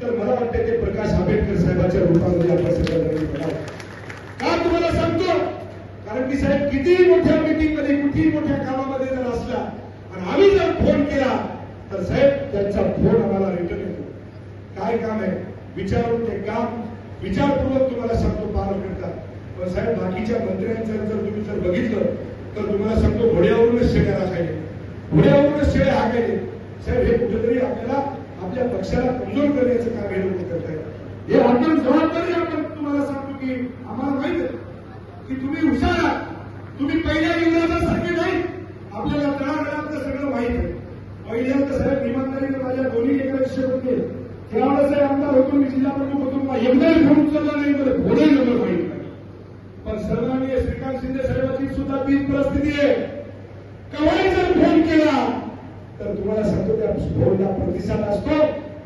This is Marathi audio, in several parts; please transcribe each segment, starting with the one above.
तर मला वाटतं ते प्रकाश आंबेडकर साहेबांच्या रूपामध्ये आपण सगळ्यांनी बघावं. का तुम्हाला सांगतो, कारण की साहेब किती मोठ्या मीटिंग मध्ये किती मोठ्या कामामध्ये जर असला आणि आम्ही जर फोन केला तर साहेब त्यांचा फोन आम्हाला रिटर्न येतो. काय काम आहे विचारून ते काम विचारपूर्वक तुम्हाला सांगतो पार करतात. पण साहेब बाकीच्या मंत्र्यांचं जर तुम्ही जर बघितलं तर तुम्हाला सांगतो घोड्यावरूनच शेळ्या राखायचे, घोड्यावरूनच शेळ्या हाकायचे. साहेब हे कुठेतरी आपल्याला आपल्या पक्षाला कमजोर करण्याचं काम हे लोक करत आहेत. हे आपण जबाबदारी आपण तुम्हाला सांगतो की आम्हाला माहित आहे की तुम्ही हुशार आहात, तुम्ही पहिल्या इंग्रजासारखे नाही, आपल्याला तळागाळातलं सगळं माहित आहे. पहिल्यांदा साहेब इमानदारीने माझ्या दोन्ही एका विषय होते त्यावेळेस साहेब आमदार होतो, मी जिल्हा प्रमुख होतो, मला एकदाही फोन उचलला नाही, मला घोडे नंबर माहित नाही. पण सन्माननीय श्रीकांत शिंदे साहेबांची सुद्धा तीच परिस्थिती आहे. केव्हाही जर फोन केला तर तुम्हाला सांगतो त्या फोनला प्रतिसाद असतो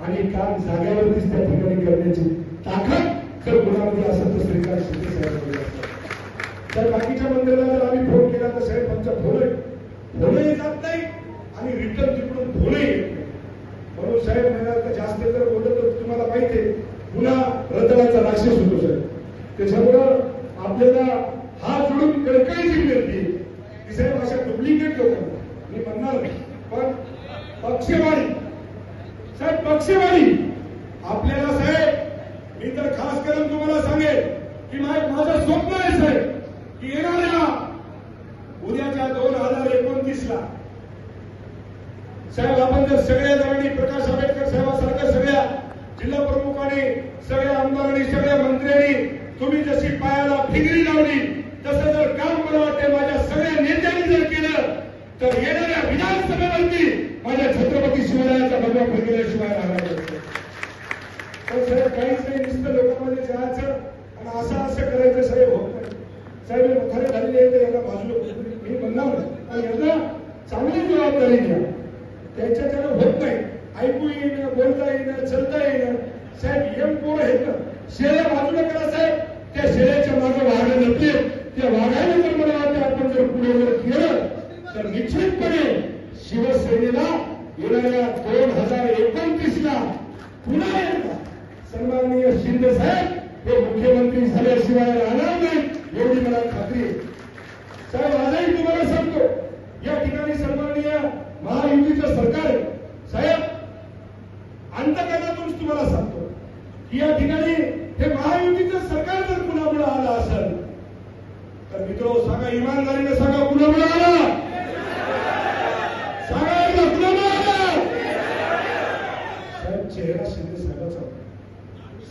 आणि काम जागेवरतीच त्या ठिकाणी करण्याची ताकद जर गुणामध्ये असेल तर श्रीकांत शिंदे साहेबांकडे असतात. तर बाकीच्या मंदिराला जर आम्ही फोन केला तर साहेब आमचा फोनही जात नाही आणि रिटर्न तिकडून फोनही येत नाही. म्हणून साहेब म्हणाल जास्त जर बोललं तर तुम्हाला माहिती आहे पुन्हा रतनाचा राक्षस होतो साहेब. त्याच्यामुळं आपल्याला हात जोडून कळकळीची विनंती की साहेब अशा डुप्लिकेट लोकांना मी म्हणणार नाही, पण पक्षवादी साहेब पक्षवादी आपल्याला साहेब मी तर खास करून तुम्हाला सांगेल की माझं स्वप्न आहे साहेब की येणाऱ्या उद्याच्या 2029ला साहेब आपण जर सगळ्या जणांनी प्रकाश आंबेडकर साहेबांसारख्या सगळ्या जिल्हा प्रमुखांनी सगळ्या आमदारांनी सगळ्या मंत्र्यांनी तुम्ही जशी पायाला फिगरी लावली तसं जर काम मला वाटते माझ्या सगळ्या नेत्यांनी जर केलं तर येणाऱ्या विधानसभेवरती माझ्या छत्रपती शिवरायांचा भगवा फिरल्याशिवाय राहणार नाही. पण साहेब काहीच नाही, नुसतं लोकांमध्ये जायचं आणि असं करायचं साहेब होत नाही. साहेब खरे झालेले आहे तर यांना बाजूला मी म्हणणार नाही, पण यांना चांगली जबाबदारी द्या. त्यांच्याकडे होत नाही, ऐकू येईन, बोलता येईन, चलता येईन. साहेब एम पोरं आहेत ना, शेळ्या बाजूला करा साहेब, त्या शेळ्याच्या मागे वाघ नसते, त्या वाघाने जर मला वाटतं आपण जर पुढे जर केलं तर निश्चितपणे शिवसेनेला येणाऱ्या 2029ला पुन्हा एकदा सन्माननीय शिंदे साहेब हे मुख्यमंत्री झाल्याशिवाय राहणार नाही एवढी मला खात्री आहे. साहेब आजही तुम्हाला सांगतो या ठिकाणी सन्माननीय महायुतीचं सरकार आहे साहेब. अंतकरणातून तुम्हाला सांगतो की या ठिकाणी हे महायुतीचं सरकार जर कुणामुळे आलं असेल तर मित्र सांगा, इमानदारीने सांगा, कुणामुळे आलं सांगा, कुणामुळे आलं. साहेब चेहरा शिंदे साहेबाचा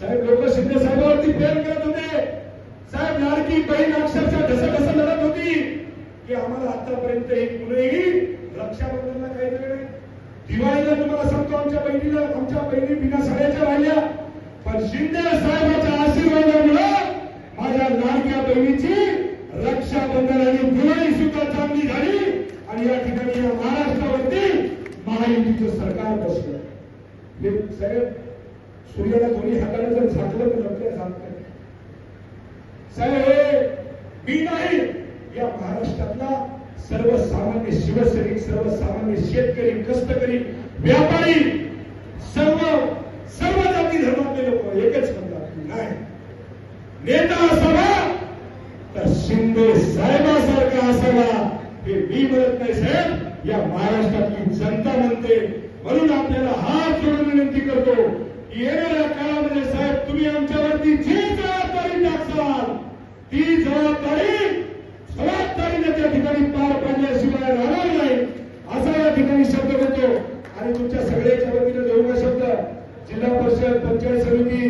साहेब, लोक शिंदे साहेबांवरती प्रेम करत होते साहेब. लाडकी बहीण अक्षरशः ढसढस लढत होती की आम्हाला आतापर्यंत एक मुलगी रक्षाबंधनला काही नाही, दिवाळीला तुम्हाला सांगतो आमच्या बहिणी बिना साड्याच्या राहिल्या. पण शिंदे साहेबांच्या आशीर्वादामुळे माझ्या लाडक्या बहिणीची रक्षाबंधन आणि दिवाळी सुद्धा चांगली झाली आणि या ठिकाणी या महाराष्ट्रावरती महायुतीचं सरकार बसलं. हे साहेब सूर्याला दोन्ही हाताने जर झाकलं तर लपल्या जात नाही साहेब. हे मी नाही, या महाराष्ट्रातला सर्वसामान्य शिवसैनिक, सर्वसामान्य शेतकरी, कष्टकरी, व्यापारी, सर्व जाती धर्मातले लोक एकच म्हणतात नाही, नेता असावा तर शिंदे साहेबांसारखा असावा. हे मी म्हणत नाही साहेब, या महाराष्ट्रातली जनता म्हणते. म्हणून आपल्याला हात जोडून विनंती करतो की येणाऱ्या काळामध्ये साहेब तुम्ही आमच्यावरती जी जबाबदारी टाकसाल ती जबाबदारीने त्या ठिकाणी पार पाडल्याशिवाय राहणार नाही असा या ठिकाणी शब्द देतो. आणि तुमच्या सगळ्याच्या वतीने दोघा शब्द जिल्हा परिषद, पंचायत समिती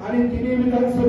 आणि तिन्ही विधानसभा